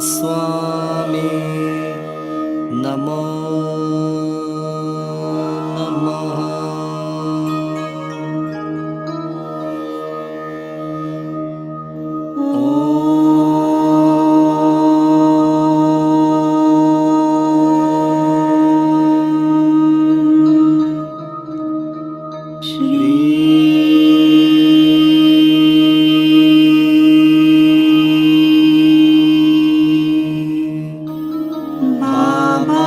स्वामी नमो नमः। बाबा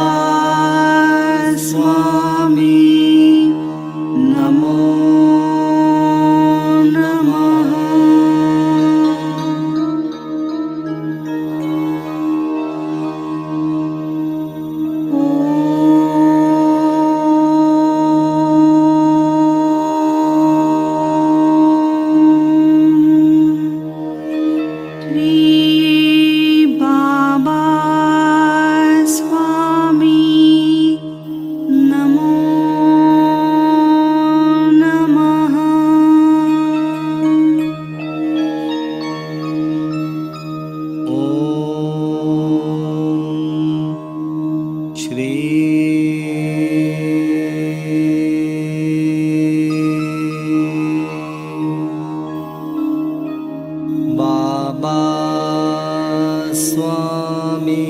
स्वामी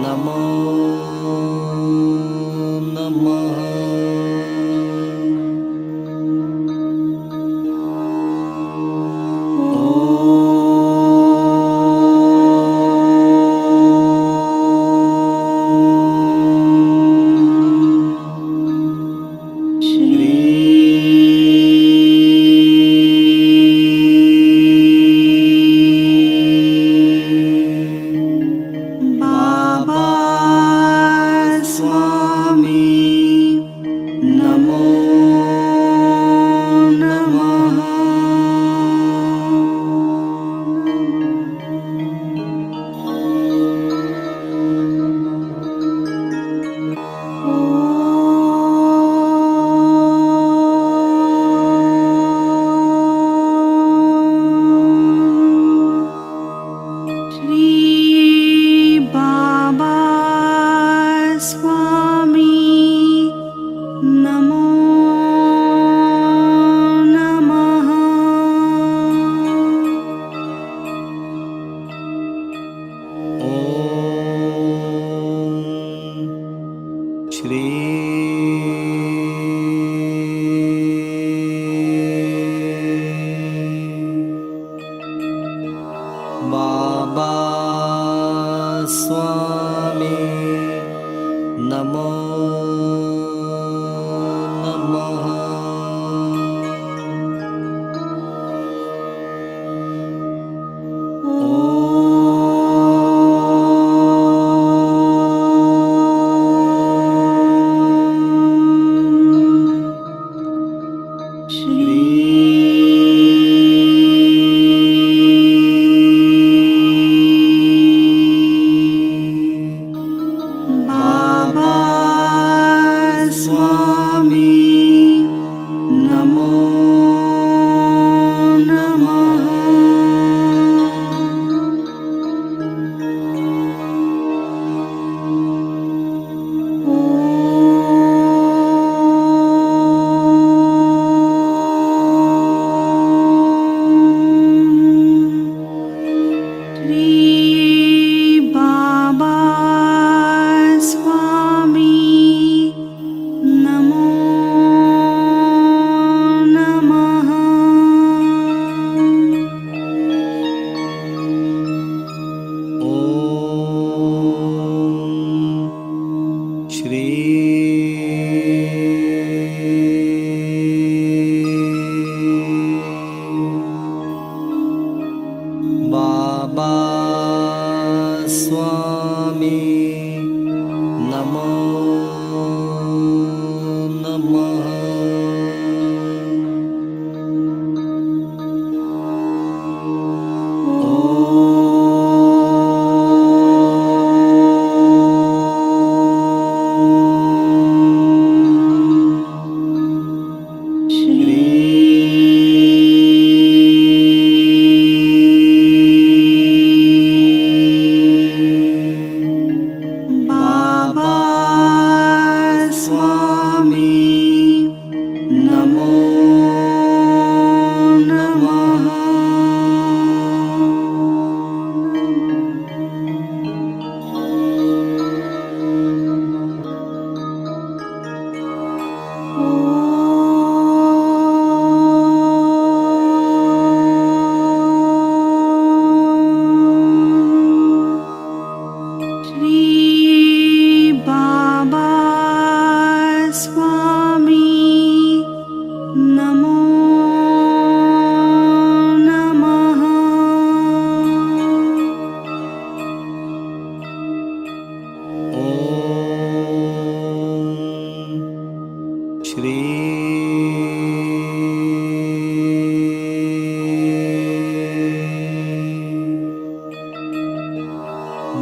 नमो नमः। बाबा स्वामी नमो नमः।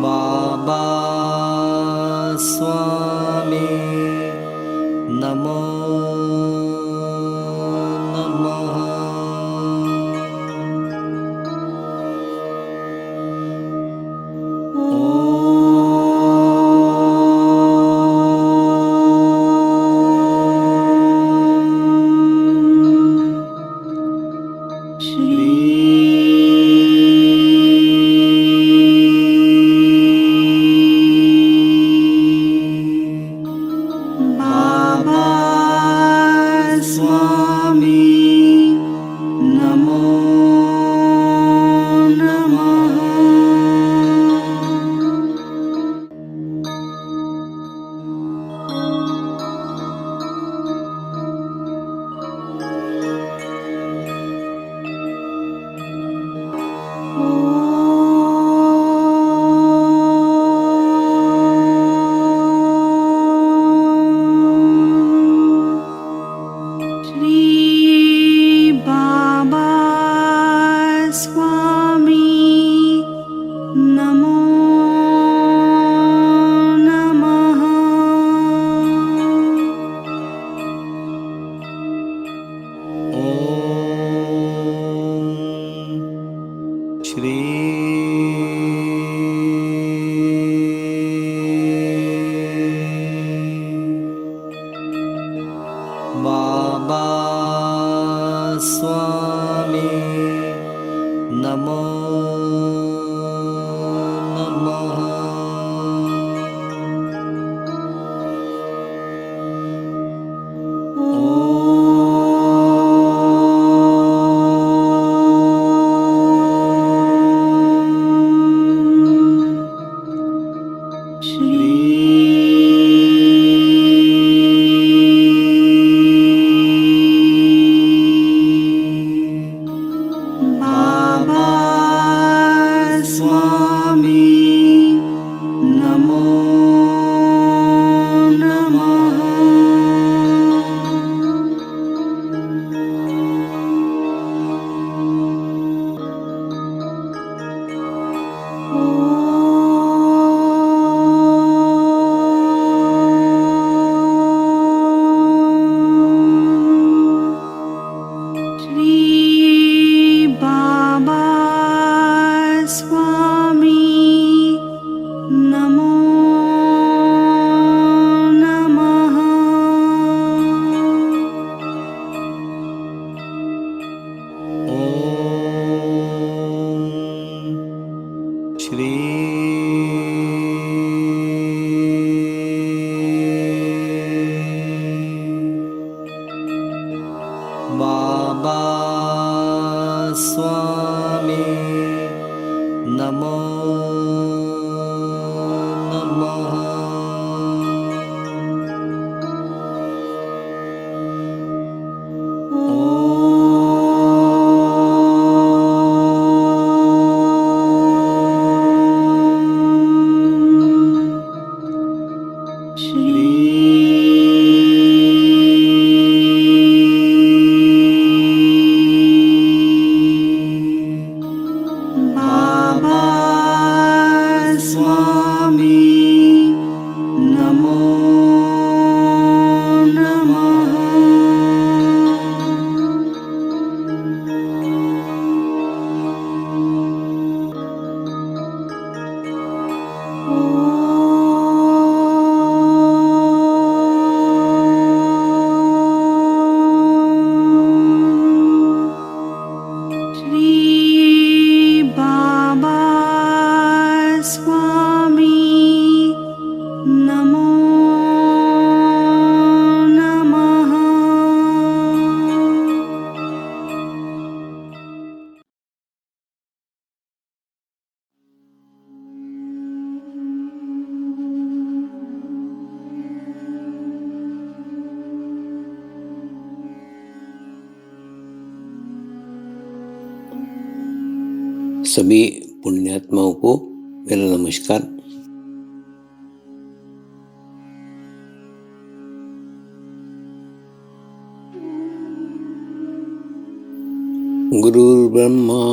बाबा स्वामी नमो नमः। बाबा स्वामी नमो नमः। बाबा स्वामी नमो नमः। सभी पुण्यात्माओं को मेरा नमस्कार। गुरुर्ब्रह्मा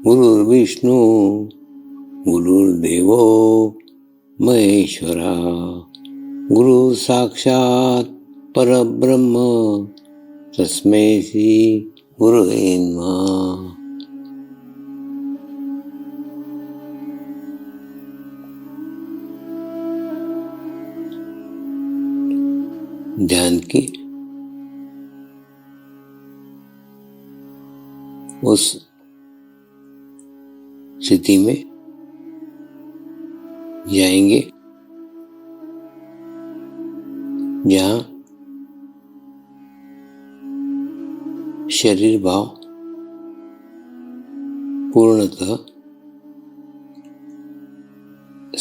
गुरुर्विष्णु गुरुर्देवो महेश्वरा गुरु साक्षात परब्रह्म तस्मै श्री गुरुवे नमः। ध्यान की उस स्थिति में जाएंगे जहाँ शरीर भाव पूर्णतः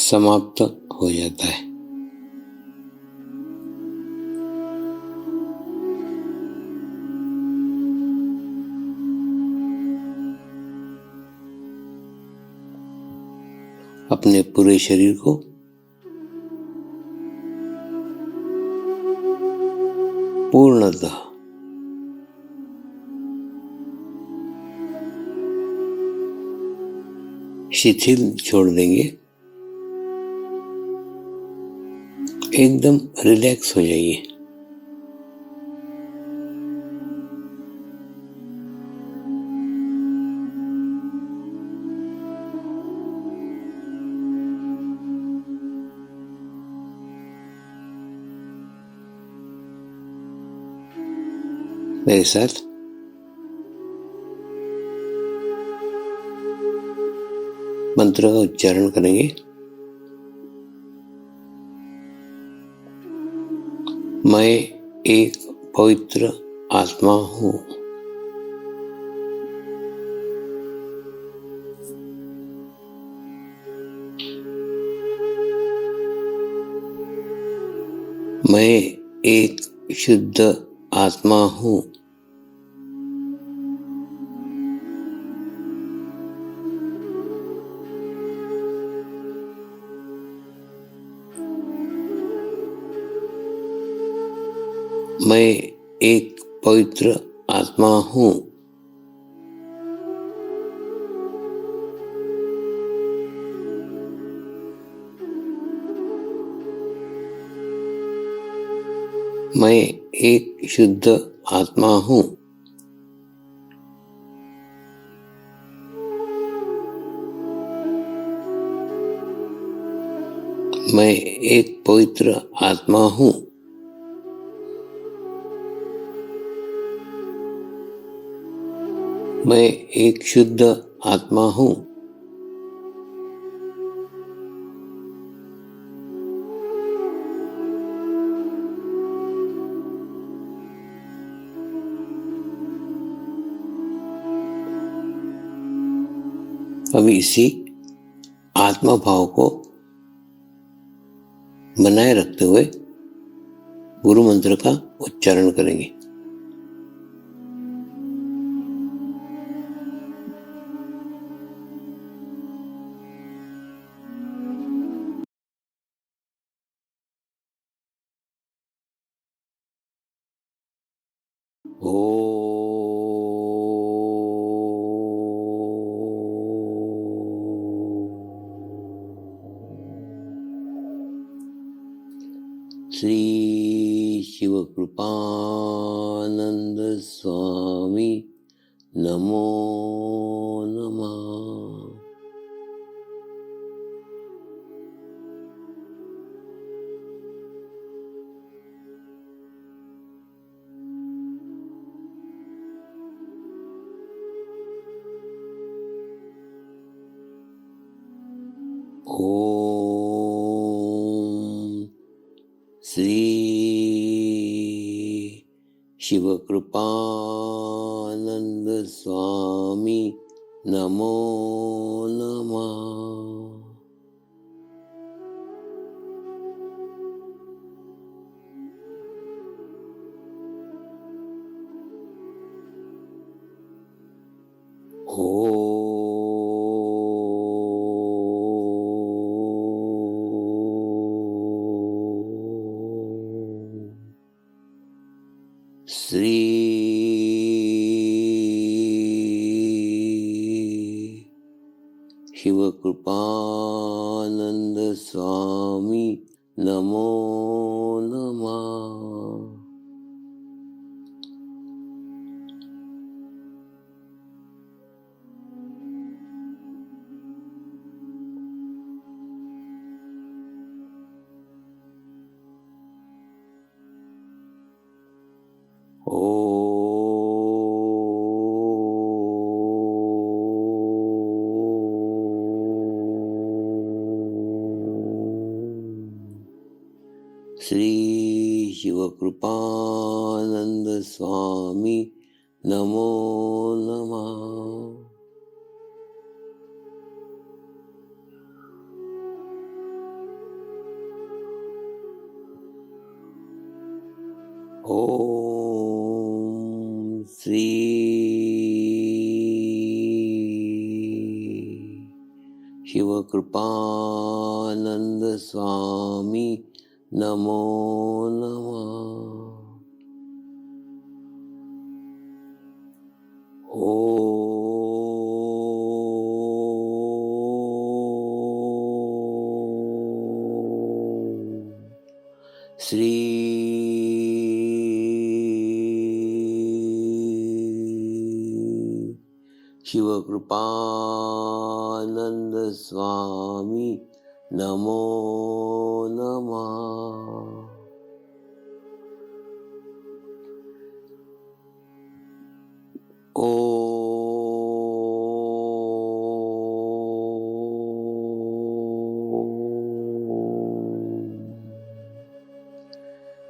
समाप्त हो जाता है। अपने पूरे शरीर को पूर्णतः शिथिल छोड़ देंगे, एकदम रिलैक्स हो जाइए। मेरे साथ मंत्र का उच्चारण करेंगे। मैं एक पवित्र आत्मा हूँ। मैं एक शुद्ध आत्मा हूँ। मैं एक पवित्र आत्मा हूँ। मैं एक शुद्ध आत्मा हूँ। मैं एक पवित्र आत्मा हूँ। मैं एक शुद्ध आत्मा हूँ। अभी इसी आत्मा भाव को बनाए रखते हुए गुरु मंत्र का उच्चारण करेंगे। श्री शिवकृपानंद स्वामी नमो नमः। ओम श्री शिवकृपानंद स्वामी नमो नमः। श्री शिव कृपानंद स्वामी नमो नमः। श्री शिवकृपानंद स्वामी नमो नमः। ओम श्री शिवकृपानंद स्वामी नमो नमः। श्री शिवकृपानंद स्वामी नमो नमः।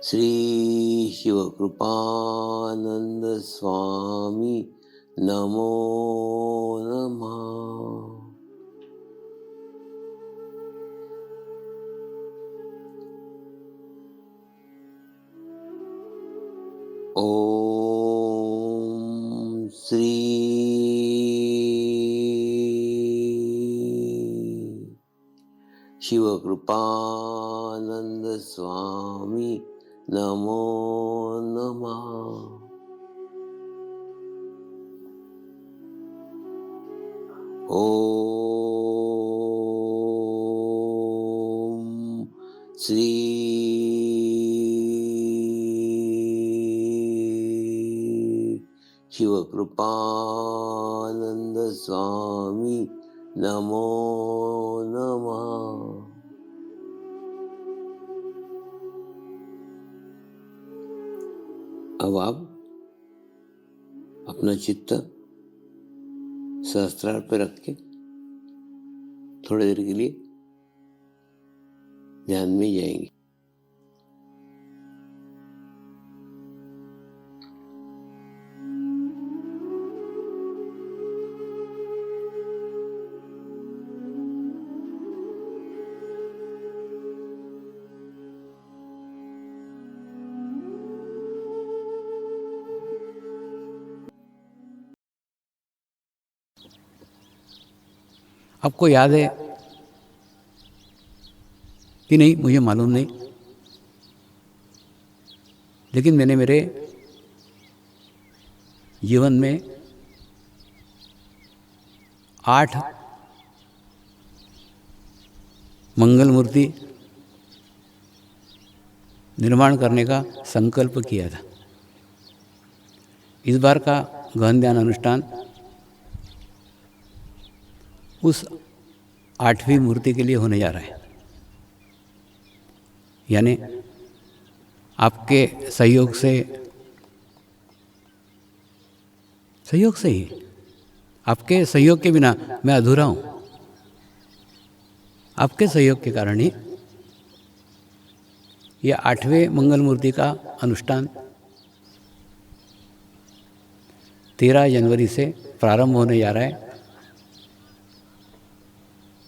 श्री शिवकृपानंद स्वामी नमो नमः। ओम श्री शिवकृपानंद स्वामी नमो नमः। ओम श्री शिवकृपानंद स्वामी नमो नमः। अब आप अपना चित्त सहस्त्रार पर रख के थोड़ी देर के लिए ध्यान में जाएंगे। आपको याद है कि नहीं मुझे मालूम नहीं, लेकिन मैंने मेरे जीवन में 8 मंगल मूर्ति निर्माण करने का संकल्प किया था। इस बार का गहन ध्यान अनुष्ठान उस 8वीं मूर्ति के लिए होने जा रहा है। यानी आपके सहयोग से ही, आपके सहयोग के बिना मैं अधूरा हूँ। आपके सहयोग के कारण ही यह 8वें मंगल मूर्ति का अनुष्ठान 13 जनवरी से प्रारंभ होने जा रहा है,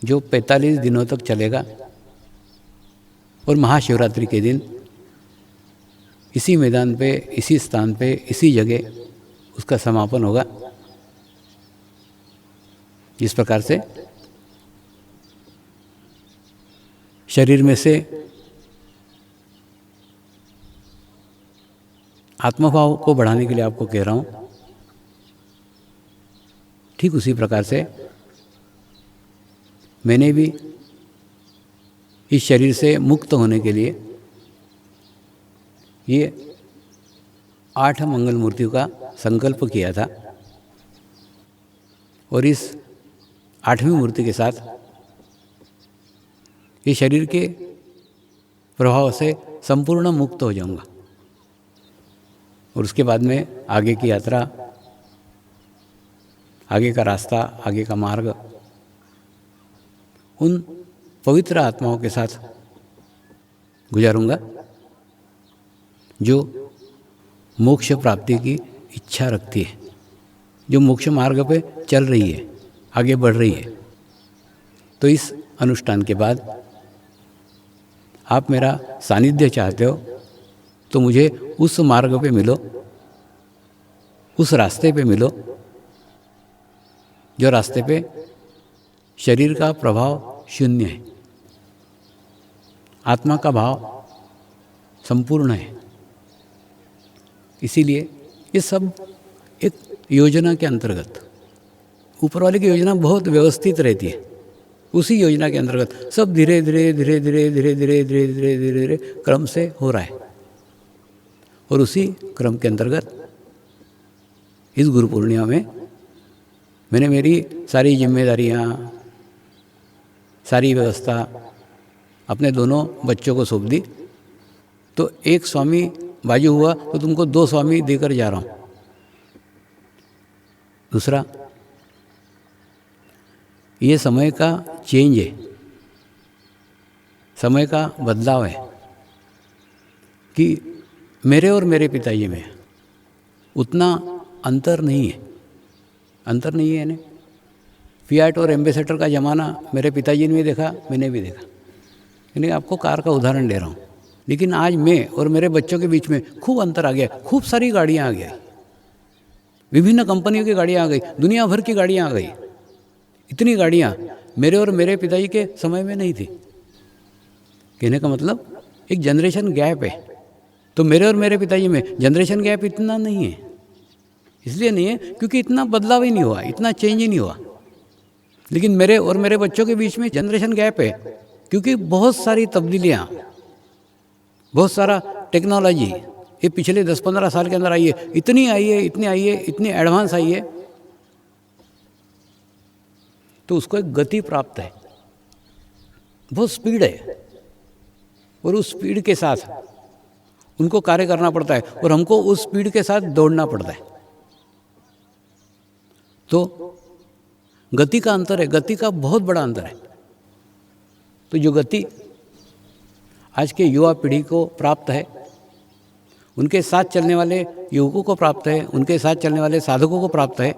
जो 45 दिनों तक चलेगा। और महाशिवरात्रि के दिन इसी मैदान पे, इसी स्थान पे, इसी जगह उसका समापन होगा। जिस प्रकार से शरीर में से आत्मभाव को बढ़ाने के लिए आपको कह रहा हूँ, ठीक उसी प्रकार से मैंने भी इस शरीर से मुक्त होने के लिए ये 8 मंगल मूर्तियों का संकल्प किया था और इस 8वीं मूर्ति के साथ ये शरीर के प्रभाव से संपूर्ण मुक्त हो जाऊंगा और उसके बाद में आगे की यात्रा, आगे का रास्ता, आगे का मार्ग उन पवित्र आत्माओं के साथ गुजारूंगा जो मोक्ष प्राप्ति की इच्छा रखती है, जो मोक्ष मार्ग पे चल रही है, आगे बढ़ रही है। तो इस अनुष्ठान के बाद आप मेरा सानिध्य चाहते हो तो मुझे उस मार्ग पे मिलो, उस रास्ते पे मिलो जो रास्ते पे शरीर का प्रभाव शून्य है, आत्मा का भाव संपूर्ण है। इसीलिए ये सब एक योजना के अंतर्गत, ऊपर वाले की योजना बहुत व्यवस्थित रहती है, उसी योजना के अंतर्गत सब धीरे धीरे धीरे धीरे धीरे धीरे धीरे धीरे धीरे धीरे क्रम से हो रहा है। और उसी क्रम के अंतर्गत इस गुरु पूर्णिमा में मैंने मेरी सारी जिम्मेदारियाँ, सारी व्यवस्था अपने दोनों बच्चों को सौंप दी। तो एक स्वामी बाजू हुआ तो तुमको 2 स्वामी देकर जा रहा हूँ। दूसरा, ये समय का चेंज है, समय का बदलाव है कि मेरे और मेरे पिताजी में उतना अंतर नहीं है। अंतर नहीं है यानी फियाट और एम्बेसडर का ज़माना मेरे पिताजी ने भी देखा, मैंने भी देखा। यानी आपको कार का उदाहरण दे रहा हूँ। लेकिन आज मैं और मेरे बच्चों के बीच में खूब अंतर आ गया, खूब सारी गाड़ियाँ आ गई, विभिन्न कंपनियों की गाड़ियाँ आ गई, दुनिया भर की गाड़ियाँ आ गई। इतनी गाड़ियाँ मेरे और मेरे पिताजी के समय में नहीं थी। कहने का मतलब एक जनरेशन गैप है। तो मेरे और मेरे पिताजी में जनरेशन गैप इतना नहीं है। इसलिए नहीं है क्योंकि इतना बदलाव ही नहीं हुआ, इतना चेंज ही नहीं हुआ। लेकिन मेरे और मेरे बच्चों के बीच में जनरेशन गैप है क्योंकि बहुत सारी तब्दीलियाँ, बहुत सारा टेक्नोलॉजी ये पिछले 10-15 साल के अंदर आई है, इतनी आई है, इतनी आई है, इतनी एडवांस आई है। तो उसको एक गति प्राप्त है, बहुत स्पीड है और उस स्पीड के साथ उनको कार्य करना पड़ता है और हमको उस स्पीड के साथ दौड़ना पड़ता है। तो गति का अंतर है, गति का बहुत बड़ा अंतर है। तो जो गति आज के युवा पीढ़ी को प्राप्त है, उनके साथ चलने वाले युवकों को प्राप्त है, उनके साथ चलने वाले साधकों को प्राप्त है।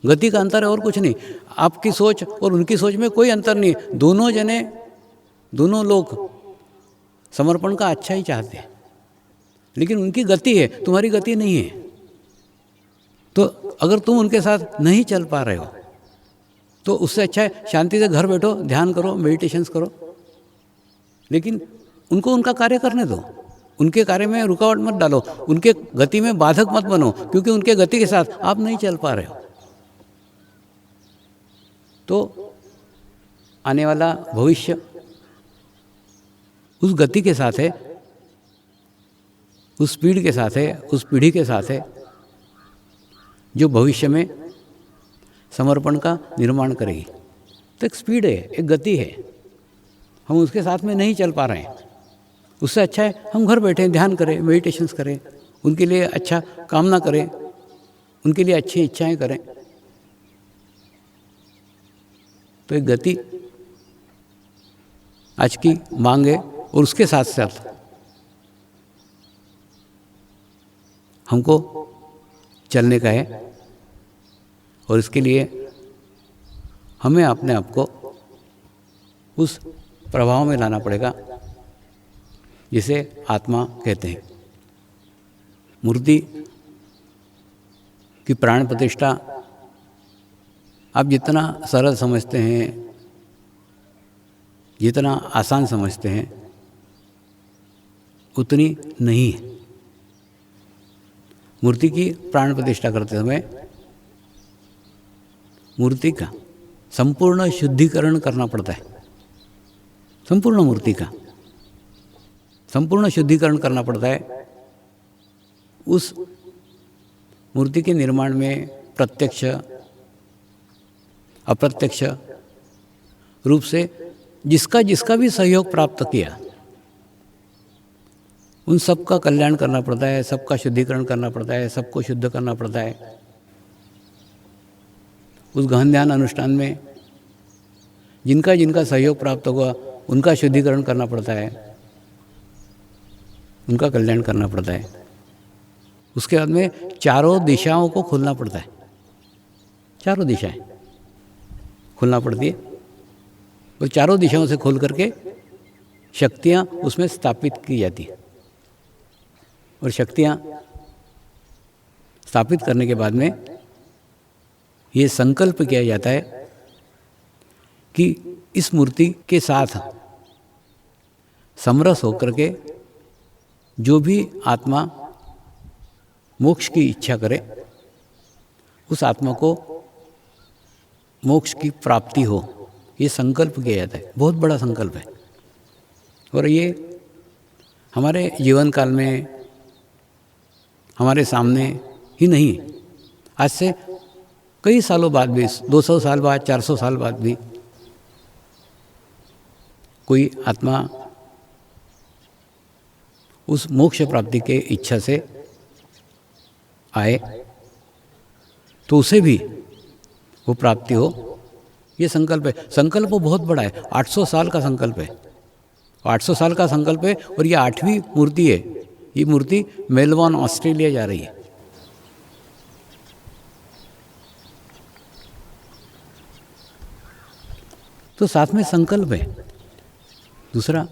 गति का अंतर है और कुछ नहीं। आपकी सोच और उनकी सोच में कोई अंतर नहीं। दोनों जने, दोनों लोग समर्पण का अच्छा ही चाहते हैं, लेकिन उनकी गति है, तुम्हारी गति नहीं है। तो अगर तुम उनके साथ नहीं चल पा रहे हो तो उससे अच्छा है शांति से घर बैठो, ध्यान करो, मेडिटेशंस करो, लेकिन उनको उनका कार्य करने दो। उनके कार्य में रुकावट मत डालो, उनके गति में बाधक मत बनो, क्योंकि उनके गति के साथ आप नहीं चल पा रहे हो। तो आने वाला भविष्य उस गति के साथ है, उस स्पीड के साथ है, उस पीढ़ी के साथ है जो भविष्य में समर्पण का निर्माण करेगी। तो एक स्पीड है, एक गति है, हम उसके साथ में नहीं चल पा रहे हैं। उससे अच्छा है हम घर बैठे ध्यान करें, मेडिटेशंस करें, उनके लिए अच्छा कामना करें, उनके लिए अच्छी इच्छाएं करें। तो एक गति आज की मांग है और उसके साथ साथ हमको चलने का है और इसके लिए हमें अपने आप को उस प्रभाव में लाना पड़ेगा जिसे आत्मा कहते हैं। मूर्ति की प्राण प्रतिष्ठा आप जितना सरल समझते हैं, जितना आसान समझते हैं, उतनी नहीं है। मूर्ति की प्राण प्रतिष्ठा करते समय मूर्ति का संपूर्ण शुद्धिकरण करना पड़ता है, संपूर्ण मूर्ति का संपूर्ण शुद्धिकरण करना पड़ता है। उस मूर्ति के निर्माण में प्रत्यक्ष अप्रत्यक्ष रूप से जिसका जिसका भी सहयोग प्राप्त किया, उन सबका कल्याण करना पड़ता है, सबका शुद्धिकरण करना पड़ता है, सबको शुद्ध करना पड़ता है। उस गहन ध्यान अनुष्ठान में जिनका जिनका सहयोग प्राप्त होगा उनका शुद्धिकरण करना पड़ता है, उनका कल्याण करना पड़ता है। उसके बाद में चारों दिशाओं को खोलना पड़ता है, चारों दिशाएं खोलना पड़ती है और चारों दिशाओं से खोल करके शक्तियाँ उसमें स्थापित की जाती है। और शक्तियाँ स्थापित करने के बाद में ये संकल्प किया जाता है कि इस मूर्ति के साथ समरस होकर के जो भी आत्मा मोक्ष की इच्छा करे, उस आत्मा को मोक्ष की प्राप्ति हो, ये संकल्प किया जाता है। बहुत बड़ा संकल्प है और ये हमारे जीवन काल में हमारे सामने ही नहीं, आज से कई सालों बाद भी, 200 साल बाद, 400 साल बाद भी कोई आत्मा उस मोक्ष प्राप्ति के इच्छा से आए तो उसे भी वो प्राप्ति हो, ये संकल्प है। संकल्प बहुत बड़ा है, 800 साल का संकल्प है, 800 साल का संकल्प है। और ये 8वीं मूर्ति है। ये मूर्ति मेलबर्न ऑस्ट्रेलिया जा रही है। तो साथ में संकल्प है। दूसरा,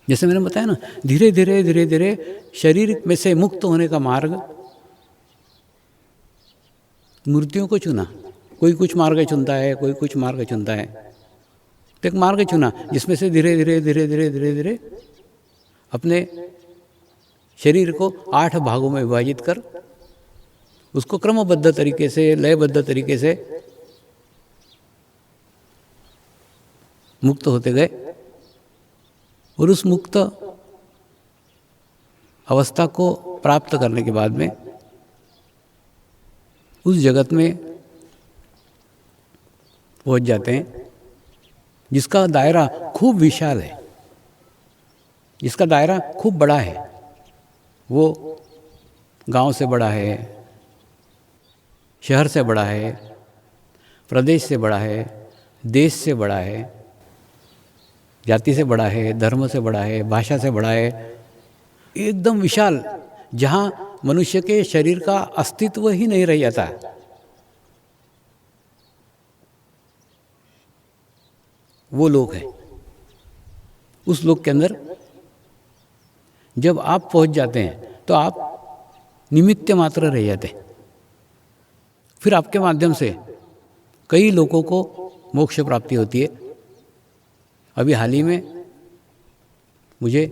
जैसे मैंने बताया ना, धीरे धीरे धीरे धीरे शरीर में से मुक्त होने का मार्ग मूर्तियों को चुना। कोई कुछ मार्ग चुनता है, कोई कुछ मार्ग चुनता है। तो एक मार्ग चुना जिसमें से धीरे धीरे धीरे धीरे धीरे धीरे अपने शरीर को 8 भागों में विभाजित कर उसको क्रमबद्ध तरीके से, लयबद्ध तरीके से मुक्त होते गए। और उस मुक्त अवस्था को प्राप्त करने के बाद में उस जगत में पहुंच जाते हैं जिसका दायरा खूब विशाल है, जिसका दायरा खूब बड़ा है। वो गांव से बड़ा है, शहर से बड़ा है, प्रदेश से बड़ा है, देश से बड़ा है, जाति से बड़ा है, धर्म से बड़ा है, भाषा से बड़ा है। एकदम विशाल, जहाँ मनुष्य के शरीर का अस्तित्व ही नहीं रह जाता। वो लोक है। उस लोक के अंदर जब आप पहुंच जाते हैं तो आप निमित्त मात्र रह जाते हैं। फिर आपके माध्यम से कई लोगों को मोक्ष प्राप्ति होती है। अभी हाल ही में मुझे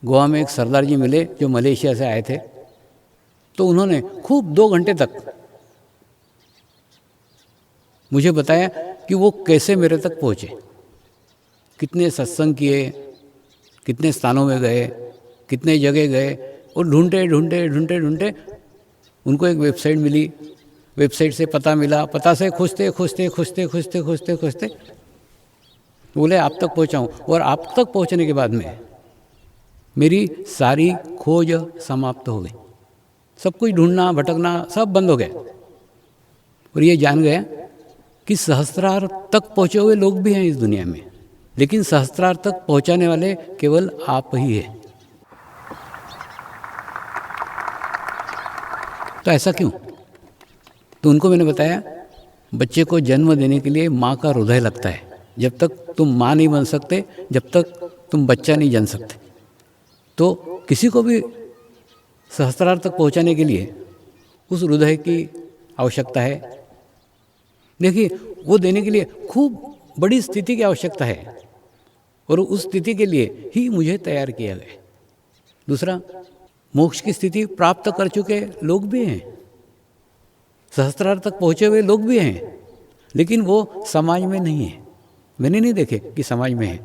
गोवा में एक सरदार जी मिले जो मलेशिया से आए थे। तो उन्होंने खूब 2 घंटे तक मुझे बताया कि वो कैसे मेरे तक पहुँचे, कितने सत्संग किए, कितने स्थानों में गए, कितने जगह गए, और ढूंढते ढूंढते ढूंढते ढूंढते उनको एक वेबसाइट मिली, वेबसाइट से पता मिला, पता से खोजते खोजते खोजते खोजते खोजते खोजते बोले आप तक पहुँचाऊँ। और आप तक पहुँचने के बाद में मेरी सारी खोज समाप्त हो गई। सब कुछ ढूंढना भटकना सब बंद हो गया। और ये जान गया कि सहस्त्रार तक पहुँचे हुए लोग भी हैं इस दुनिया में, लेकिन सहस्त्रार तक पहुँचाने वाले केवल आप ही हैं। तो ऐसा क्यों? तो उनको मैंने बताया, बच्चे को जन्म देने के लिए माँ का हृदय लगता है। जब तक तुम माँ नहीं बन सकते, जब तक तुम बच्चा नहीं जन सकते। तो किसी को भी सहस्त्रार तक पहुँचाने के लिए उस हृदय की आवश्यकता है। देखिए, वो देने के लिए खूब बड़ी स्थिति की आवश्यकता है, और उस स्थिति के लिए ही मुझे तैयार किया गया। दूसरा, मोक्ष की स्थिति प्राप्त कर चुके लोग भी हैं, सहस्त्रार तक पहुँचे हुए लोग भी हैं, लेकिन वो समाज में नहीं है। मैंने नहीं देखे कि समाज में है।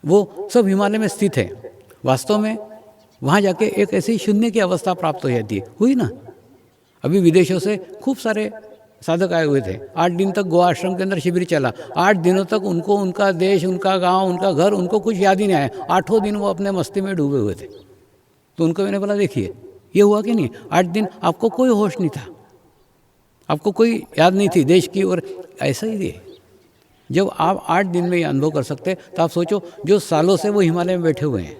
वो सब हिमालय में स्थित है। वास्तव में वहाँ जाके एक ऐसी शून्य की अवस्था प्राप्त हो जाती है। हुई ना, अभी विदेशों से खूब सारे साधक आए हुए थे। 8 दिन तक गोवा आश्रम के अंदर शिविर चला। 8 दिनों तक उनको उनका देश, उनका गांव, उनका घर, उनको कुछ याद ही नहीं आया। 8वां दिन वो अपने मस्ती में डूबे हुए थे। तो उनको मैंने बोला, देखिए ये हुआ कि नहीं, 8 दिन आपको कोई होश नहीं था, आपको कोई याद नहीं थी देश की। और ऐसा ही है, जब आप 8 दिन में ये अनुभव कर सकते तो आप सोचो जो सालों से वो हिमालय में बैठे हुए हैं,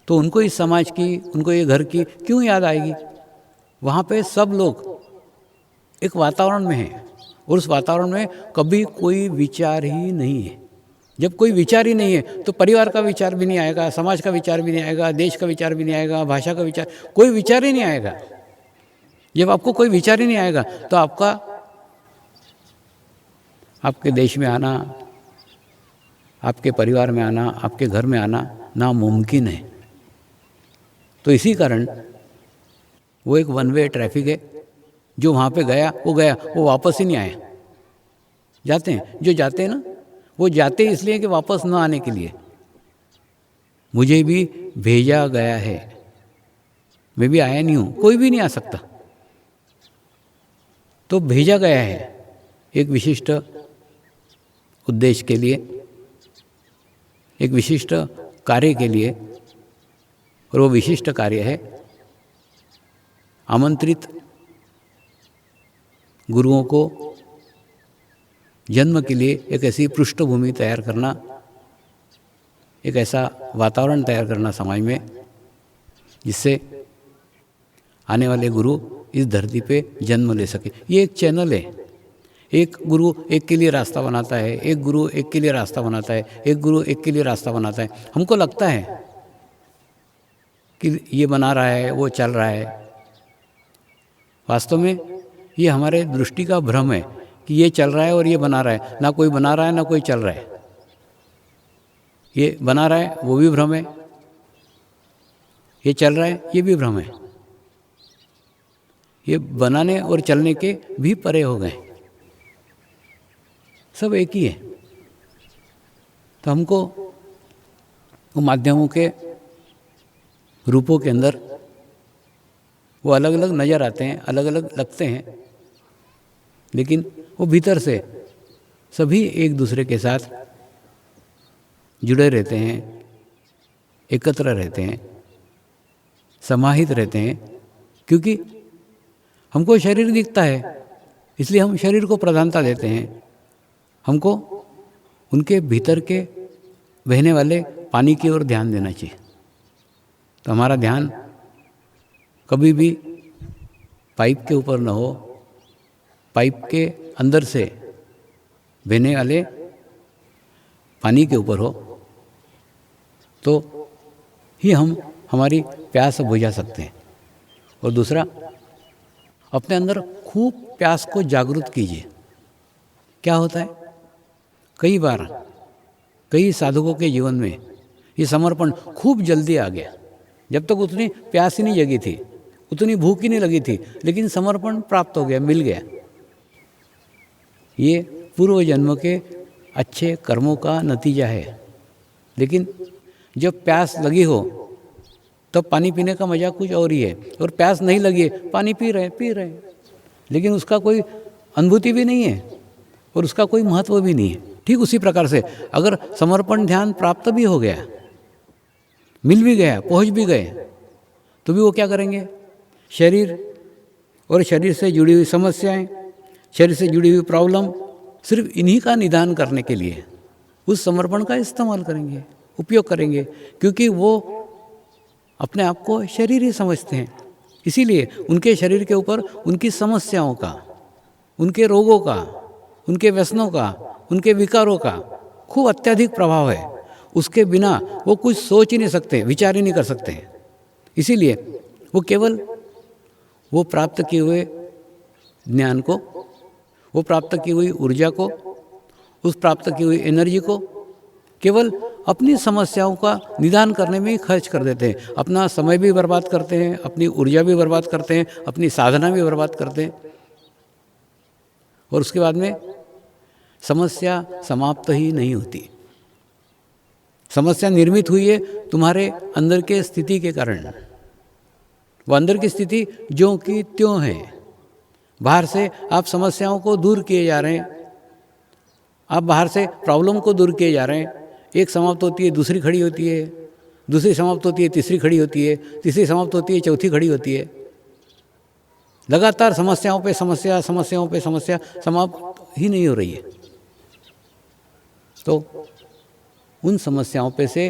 तो उनको इस समाज की, उनको ये घर की क्यों याद आएगी। वहाँ पे सब लोग एक वातावरण में हैं और उस वातावरण में कभी कोई विचार ही नहीं है। जब कोई विचार ही नहीं है तो परिवार का विचार भी नहीं आएगा, समाज का विचार भी नहीं आएगा, देश का विचार भी नहीं आएगा, भाषा का विचार, कोई विचार ही नहीं आएगा। जब आपको कोई विचार ही नहीं आएगा तो आपके देश में आना, आपके परिवार में आना, आपके घर में आना नामुमकिन है। तो इसी कारण वो एक वन वे ट्रैफिक है। जो वहाँ पे गया, वो वापस ही नहीं आया। जाते हैं जो जाते हैं ना, वो जाते इसलिए कि वापस न आने के लिए। मुझे भी भेजा गया है, मैं भी आया नहीं हूँ, कोई भी नहीं आ सकता। तो भेजा गया है एक विशिष्ट उद्देश्य के लिए, एक विशिष्ट कार्य के लिए। और वो विशिष्ट कार्य है आमंत्रित गुरुओं को जन्म के लिए एक ऐसी पृष्ठभूमि तैयार करना, एक ऐसा वातावरण तैयार करना समाज में, जिससे आने वाले गुरु इस धरती पे जन्म ले सके। ये एक चैनल है। एक गुरु एक के लिए रास्ता बनाता है, एक गुरु एक के लिए रास्ता बनाता है, एक गुरु एक के लिए रास्ता बनाता है। हमको लगता है कि ये बना रहा है, वो चल रहा है। वास्तव में ये हमारे दृष्टि का भ्रम है कि ये चल रहा है और ये बना रहा है। ना कोई बना रहा है, ना कोई चल रहा है। ये बना रहा है वो भी भ्रम है, ये चल रहा है ये भी भ्रम है। ये बनाने और चलने के भी परे हो गए, सब एक ही है। तो हमको वो माध्यमों के रूपों के अंदर वो अलग अलग नज़र आते हैं, अलग अलग लगते हैं, लेकिन वो भीतर से सभी एक दूसरे के साथ जुड़े रहते हैं, एकत्र रहते हैं, समाहित रहते हैं। क्योंकि हमको शरीर दिखता है, इसलिए हम शरीर को प्रधानता देते हैं। हमको उनके भीतर के बहने वाले पानी की ओर ध्यान देना चाहिए। तो हमारा ध्यान कभी भी पाइप के ऊपर न हो, पाइप के अंदर से बहने वाले पानी के ऊपर हो, तो ही हम हमारी प्यास बुझा सकते हैं। और दूसरा, अपने अंदर खूब प्यास को जागृत कीजिए। क्या होता है, कई बार कई साधकों के जीवन में ये समर्पण खूब जल्दी आ गया। जब तक उतनी प्यास ही नहीं जगी थी, उतनी भूख ही नहीं लगी थी, लेकिन समर्पण प्राप्त हो गया, मिल गया। ये पूर्व जन्म के अच्छे कर्मों का नतीजा है। लेकिन जब प्यास लगी हो तब पानी पीने का मज़ा कुछ और ही है, और प्यास नहीं लगी है, पानी पी रहे हैं, लेकिन उसका कोई अनुभूति भी नहीं है और उसका कोई महत्व भी नहीं है। ठीक उसी प्रकार से अगर समर्पण ध्यान प्राप्त भी हो गया, मिल भी गया, पहुंच भी गए, तो भी वो क्या करेंगे, शरीर और शरीर से जुड़ी हुई समस्याएं, शरीर से जुड़ी हुई प्रॉब्लम, सिर्फ इन्हीं का निदान करने के लिए उस समर्पण का इस्तेमाल करेंगे, उपयोग करेंगे। क्योंकि वो अपने आप को शरीर ही समझते हैं, इसीलिए उनके शरीर के ऊपर उनकी समस्याओं का, उनके रोगों का, उनके व्यसनों का, उनके विकारों का खूब अत्यधिक प्रभाव है। उसके बिना वो कुछ सोच ही नहीं सकते, विचार ही नहीं कर सकते। इसीलिए वो केवल वो प्राप्त किए हुए ज्ञान को, वो प्राप्त की हुई ऊर्जा को, उस प्राप्त की हुई एनर्जी को केवल अपनी समस्याओं का निदान करने में ही खर्च कर देते हैं। अपना समय भी बर्बाद करते हैं, अपनी ऊर्जा भी बर्बाद करते हैं, अपनी साधना भी बर्बाद करते हैं। और उसके बाद में समस्या समाप्त ही नहीं होती। समस्या निर्मित हुई है तुम्हारे अंदर के स्थिति के कारण। वो अंदर की स्थिति ज्यों की त्यों है। बाहर से आप समस्याओं को दूर किए जा रहे हैं, आप बाहर से प्रॉब्लम को दूर किए जा रहे हैं। एक समाप्त होती है, दूसरी खड़ी होती है, दूसरी समाप्त होती है, तीसरी खड़ी होती है, तीसरी समाप्त होती है, चौथी खड़ी होती है। लगातार समस्याओं पे समस्या, समस्याओं पे समस्या समाप्त ही नहीं हो रही है। तो उन समस्याओं पे से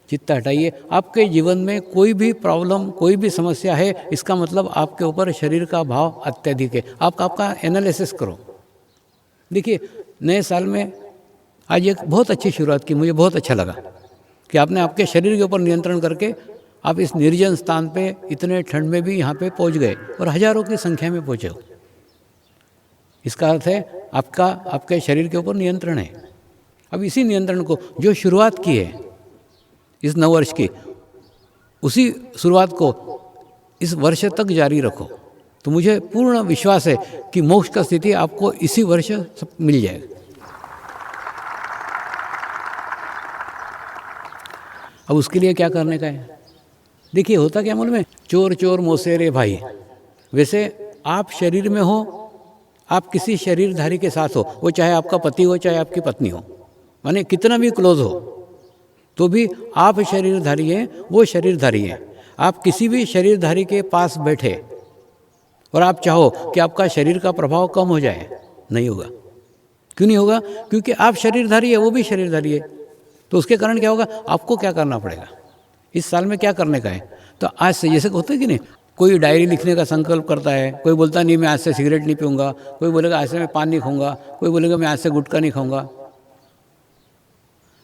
चित्त हटाइए। आपके जीवन में कोई भी प्रॉब्लम, कोई भी समस्या है, इसका मतलब आपके ऊपर शरीर का भाव अत्यधिक है। आपका एनालिसिस करो। देखिए, नए साल में आज एक बहुत अच्छी शुरुआत की, मुझे बहुत अच्छा लगा कि आपने आपके शरीर के ऊपर नियंत्रण करके आप इस निर्जन स्थान पे इतने ठंड में भी यहाँ पे पहुँच गए और हजारों की संख्या में पहुँचे हो। इसका अर्थ है आपके शरीर के ऊपर नियंत्रण है। अब इसी नियंत्रण को जो शुरुआत की है इस नववर्ष की, उसी शुरुआत को इस वर्ष तक जारी रखो। तो मुझे पूर्ण विश्वास है कि मोक्ष का स्थिति आपको इसी वर्ष मिल जाएगा। अब उसके लिए क्या करने का है? देखिए, होता क्या मालूम है, चोर चोर मोसेरे भाई। वैसे आप शरीर में हो, आप किसी शरीरधारी के साथ हो, वो चाहे आपका पति हो चाहे आपकी पत्नी हो, माने कितना भी क्लोज हो, तो भी आप शरीरधारी हैं, वो शरीरधारी हैं। आप किसी भी शरीरधारी के पास बैठे और आप चाहो कि आपका शरीर का प्रभाव कम हो जाए, नहीं होगा। क्यों नहीं होगा? क्योंकि आप शरीरधारी है, वो भी शरीरधारी है। तो उसके कारण क्या होगा? आपको क्या करना पड़ेगा, इस साल में क्या करने का है? तो आज से, जैसे होता है कि नहीं, कोई डायरी लिखने का संकल्प करता है, कोई बोलता नहीं मैं आज से सिगरेट नहीं पीऊँगा, कोई बोलेगा आज से मैं पान नहीं खाऊँगा, कोई बोलेगा मैं आज से गुटखा नहीं खाऊँगा।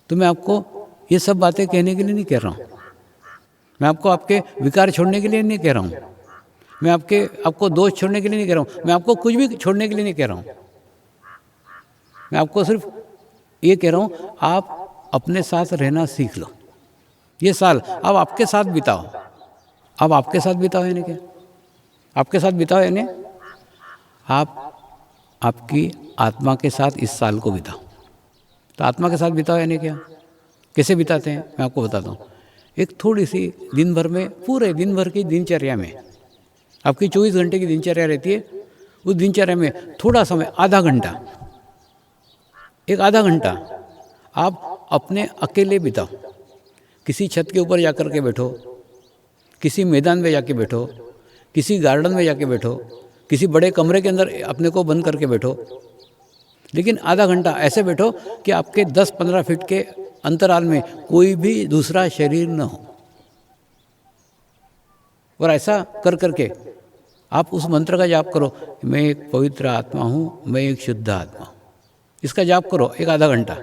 तो मैं आपको ये सब बातें कहने के लिए नहीं कह रहा हूँ। मैं आपको आपके विकार छोड़ने के लिए नहीं कह रहा हूँ। मैं आपको दोष छोड़ने के लिए नहीं कह रहा हूँ। मैं आपको कुछ भी छोड़ने के लिए नहीं कह रहा हूँ। मैं आपको सिर्फ ये कह रहा हूँ, आप अपने साथ रहना सीख लो। ये साल अब आपके साथ बिताओ। अब आपके साथ बिताओ यानी क्या? आपके साथ बिताओ यानी आप आपकी आत्मा के साथ इस साल को बिताओ। तो आत्मा के साथ बिताओ यानी क्या? कैसे बिताते हैं मैं आपको बताता हूँ। एक थोड़ी सी दिन भर में, पूरे दिन भर की दिनचर्या में, आपकी 24 घंटे की दिनचर्या रहती है, उस दिनचर्या में थोड़ा समय, आधा घंटा, एक आधा घंटा आप अपने अकेले बिताओ। किसी छत के ऊपर जाकर के बैठो, किसी मैदान में जाके बैठो, किसी गार्डन में जाके बैठो, किसी बड़े कमरे के अंदर अपने को बंद करके बैठो, लेकिन आधा घंटा ऐसे बैठो कि आपके 10-15 फीट के अंतराल में कोई भी दूसरा शरीर न हो। और ऐसा कर करके आप उस मंत्र का जाप करो, मैं एक पवित्र आत्मा हूँ, मैं एक शुद्ध आत्मा हूँ। इसका जाप करो एक आधा घंटा।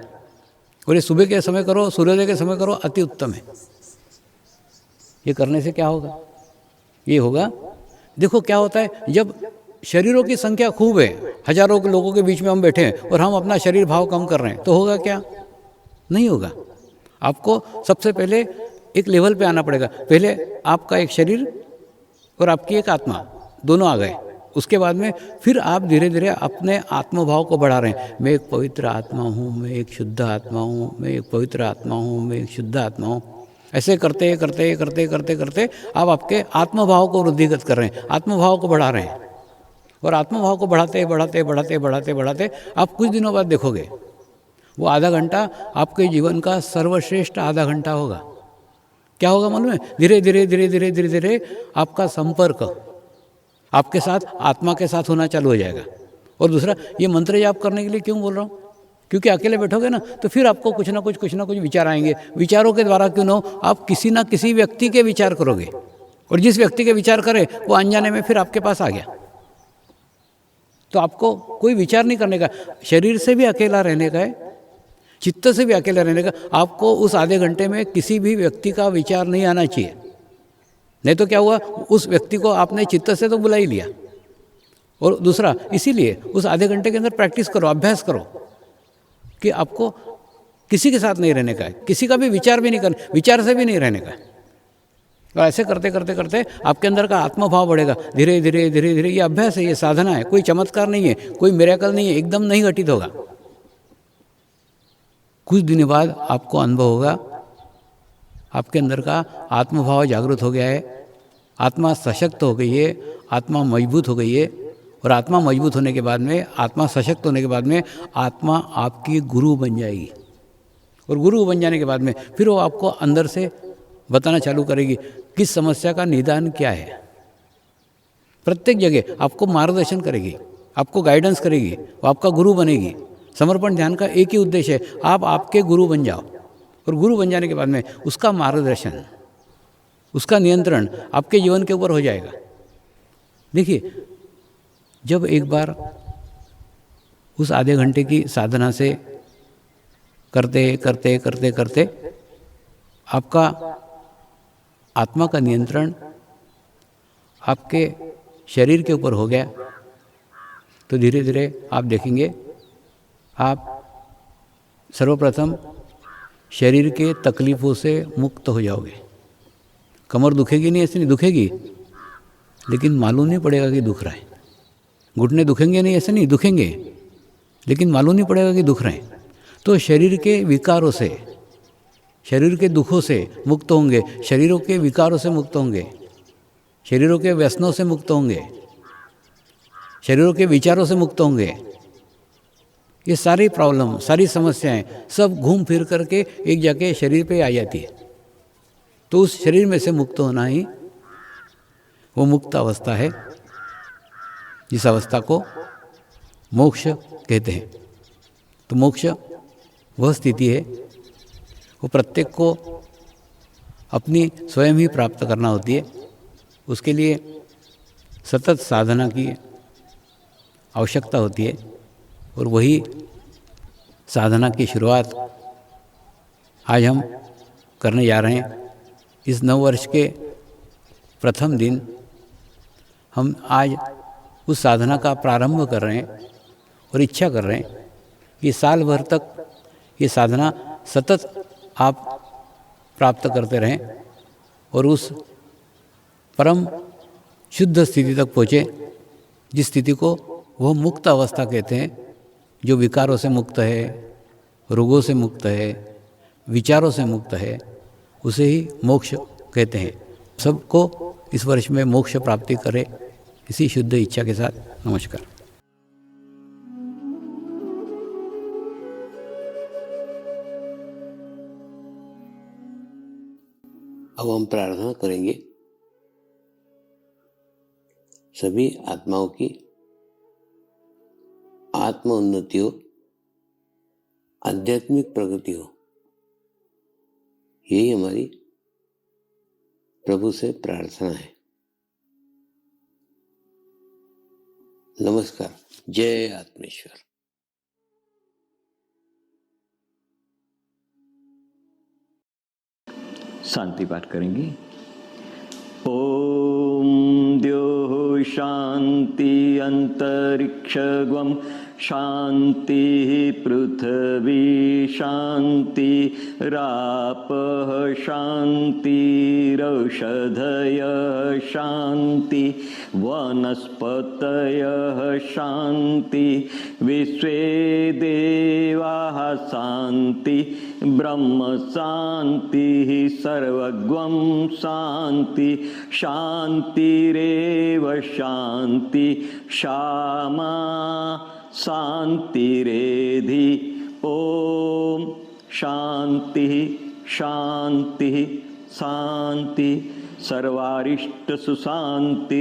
और ये सुबह के समय करो, सूर्योदय के समय करो, अति उत्तम है। ये करने से क्या होगा? ये होगा, देखो क्या होता है, जब शरीरों की संख्या खूब है, हजारों के लोगों के बीच में हम बैठे हैं और हम अपना शरीर भाव कम कर रहे हैं, तो होगा क्या? नहीं होगा। आपको सबसे पहले एक लेवल पे आना पड़ेगा। पहले आपका एक शरीर और आपकी एक आत्मा, दोनों आ गए। उसके बाद में फिर आप धीरे धीरे अपने आत्मभाव को बढ़ा रहे हैं। मैं एक पवित्र आत्मा हूँ, मैं एक शुद्ध आत्मा हूँ, मैं एक पवित्र आत्मा हूँ, मैं एक शुद्ध आत्मा हूँ। ऐसे करते करते करते करते करते आप आपके आत्मभाव को वृद्धिगत कर रहे हैं, आत्मभाव को बढ़ा रहे हैं। और आत्मभाव को बढ़ाते बढ़ाते बढ़ाते बढ़ाते बढ़ाते आप कुछ दिनों बाद देखोगे वो आधा घंटा आपके जीवन का सर्वश्रेष्ठ आधा घंटा होगा। क्या होगा मालूम है? धीरे धीरे धीरे धीरे धीरे धीरे आपका संपर्क आपके साथ, आत्मा के साथ होना चालू हो जाएगा। और दूसरा, ये मंत्र जाप करने के लिए क्यों बोल रहा हूँ? क्योंकि अकेले बैठोगे ना तो फिर आपको कुछ ना कुछ विचार आएंगे। विचारों के द्वारा क्यों ना हो, आप किसी ना किसी व्यक्ति के विचार करोगे, और जिस व्यक्ति के विचार करे वो अनजाने में फिर आपके पास आ गया। तो आपको कोई विचार नहीं करने का, शरीर से भी अकेला रहने का है, चित्त से भी अकेला रहने का। आपको उस आधे घंटे में किसी भी व्यक्ति का विचार नहीं आना चाहिए। नहीं तो क्या हुआ, उस व्यक्ति को आपने चित्त से तो बुला ही लिया। और दूसरा, इसीलिए उस आधे घंटे के अंदर प्रैक्टिस करो, अभ्यास करो कि आपको किसी के साथ नहीं रहने का है, किसी का भी विचार भी नहीं करना, विचार से भी नहीं रहने का है। और ऐसे करते करते करते आपके अंदर का आत्मभाव बढ़ेगा। धीरे धीरे धीरे धीरे, ये अभ्यास है, ये साधना है, कोई चमत्कार नहीं है, कोई मिरेकल नहीं है, एकदम नहीं घटित होगा। कुछ दिनों बाद आपको अनुभव होगा, आपके अंदर का आत्मभाव जागृत हो गया है, आत्मा सशक्त हो गई है, आत्मा मजबूत हो गई है। और आत्मा मजबूत होने के बाद में, आत्मा सशक्त होने के बाद में, आत्मा आपकी गुरु बन जाएगी। और गुरु बन जाने के बाद में फिर वो आपको अंदर से बताना चालू करेगी किस समस्या का निदान क्या है। प्रत्येक जगह आपको मार्गदर्शन करेगी, आपको गाइडेंस करेगी, वो आपका गुरु बनेगी। समर्पण ध्यान का एक ही उद्देश्य है, आप आपके गुरु बन जाओ। और गुरु बन जाने के बाद में उसका मार्गदर्शन, उसका नियंत्रण आपके जीवन के ऊपर हो जाएगा। देखिए, जब एक बार उस आधे घंटे की साधना से करते करते करते करते आपका आत्मा का नियंत्रण आपके शरीर के ऊपर हो गया, तो धीरे धीरे आप देखेंगे आप सर्वप्रथम शरीर के तकलीफ़ों से मुक्त हो जाओगे। कमर दुखेगी नहीं, ऐसे नहीं दुखेगी, लेकिन मालूम नहीं पड़ेगा कि दुख रहा है। घुटने दुखेंगे नहीं, ऐसे नहीं दुखेंगे, लेकिन मालूम नहीं पड़ेगा कि दुख रहे हैं। तो शरीर के विकारों से, शरीर के दुखों से मुक्त होंगे, शरीरों के विकारों से मुक्त होंगे, शरीरों के व्यसनों से मुक्त होंगे, शरीरों के विचारों से मुक्त होंगे। ये सारी प्रॉब्लम, सारी समस्याएं सब घूम फिर करके एक जाके शरीर पे आ जाती है। तो उस शरीर में से मुक्त होना ही वो मुक्त अवस्था है, जिस अवस्था को मोक्ष कहते हैं। तो मोक्ष वह स्थिति है, वो प्रत्येक को अपनी स्वयं ही प्राप्त करना होती है। उसके लिए सतत साधना की आवश्यकता होती है। और वही साधना की शुरुआत आज हम करने जा रहे हैं। इस नववर्ष के प्रथम दिन हम आज उस साधना का प्रारंभ कर रहे हैं और इच्छा कर रहे हैं कि साल भर तक ये साधना सतत आप प्राप्त करते रहें और उस परम शुद्ध स्थिति तक पहुँचे, जिस स्थिति को वह मुक्त अवस्था कहते हैं, जो विकारों से मुक्त है, रोगों से मुक्त है, विचारों से मुक्त है, उसे ही मोक्ष कहते हैं। सबको इस वर्ष में मोक्ष प्राप्ति करे, इसी शुद्ध इच्छा के साथ नमस्कार। अब हम प्रार्थना करेंगे सभी आत्माओं की आत्म उन्नति हो, आध्यात्मिक प्रगति हो। यही हमारी प्रभु से प्रार्थना है। नमस्कार। जय आत्मेश्वर। शांति पाठ करेंगे। ओम द्योः शांति अंतरिक्षगम शांति पृथ्वी शांति रापः शांतिरौषधयः शांति वनस्पतयः शांति विश्वे देवाः शांति ब्रह्म शांतिः सर्वगं शांति शांतिरेव शांति क्षमा शांतिरेधि। ओम शांति शांति शांति सर्वारिष्ट सुशांतिर्भवतु।